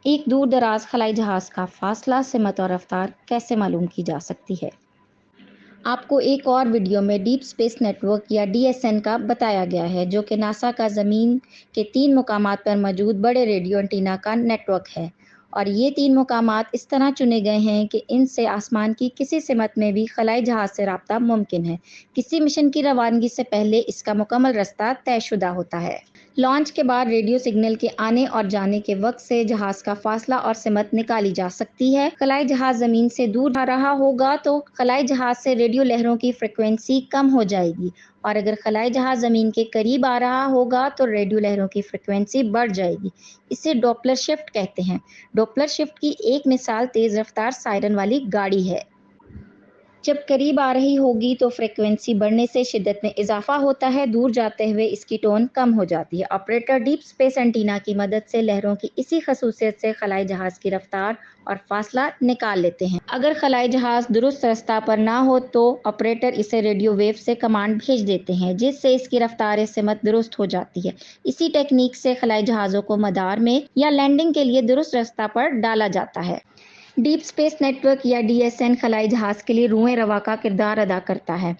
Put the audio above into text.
ایک دور دراز خلائی جہاز کا فاصلہ، سمت اور رفتار کیسے معلوم کی جا سکتی ہے؟ آپ کو ایک اور ویڈیو میں ڈیپ اسپیس نیٹ ورک یا DSN کا بتایا گیا ہے، جو کہ ناسا کا زمین کے 3 مقامات پر موجود بڑے ریڈیو انٹینا کا نیٹ ورک ہے، اور یہ 3 مقامات اس طرح چنے گئے ہیں کہ ان سے آسمان کی کسی سمت میں بھی خلائی جہاز سے رابطہ ممکن ہے۔ کسی مشن کی روانگی سے پہلے اس کا مکمل رستہ طے شدہ ہوتا ہے۔ لانچ کے بعد ریڈیو سگنل کے آنے اور جانے کے وقت سے جہاز کا فاصلہ اور سمت نکالی جا سکتی ہے۔ خلائی جہاز زمین سے دور جا رہا ہوگا تو خلائی جہاز سے ریڈیو لہروں کی فریکوینسی کم ہو جائے گی، اور اگر خلائی جہاز زمین کے قریب آ رہا ہوگا تو ریڈیو لہروں کی فریکوینسی بڑھ جائے گی۔ اسے ڈوپلر شفٹ کہتے ہیں۔ ڈوپلر شفٹ کی ایک مثال تیز رفتار سائرن والی گاڑی ہے۔ جب قریب آ رہی ہوگی تو فریکوینسی بڑھنے سے شدت میں اضافہ ہوتا ہے، دور جاتے ہوئے اس کی ٹون کم ہو جاتی ہے۔ آپریٹر ڈیپ اسپیس اینٹینا کی مدد سے لہروں کی اسی خصوصیت سے خلائی جہاز کی رفتار اور فاصلہ نکال لیتے ہیں۔ اگر خلائی جہاز درست رستہ پر نہ ہو تو آپریٹر اسے ریڈیو ویو سے کمانڈ بھیج دیتے ہیں، جس سے اس کی رفتار سمت درست ہو جاتی ہے۔ اسی ٹیکنیک سے خلائی جہازوں کو مدار میں یا لینڈنگ کے لیے درست رستہ پر ڈالا جاتا ہے۔ ڈیپ اسپیس نیٹ ورک یا DSN خلائی جہاز کے لیے روئیں رواں کا کردار ادا کرتا ہے۔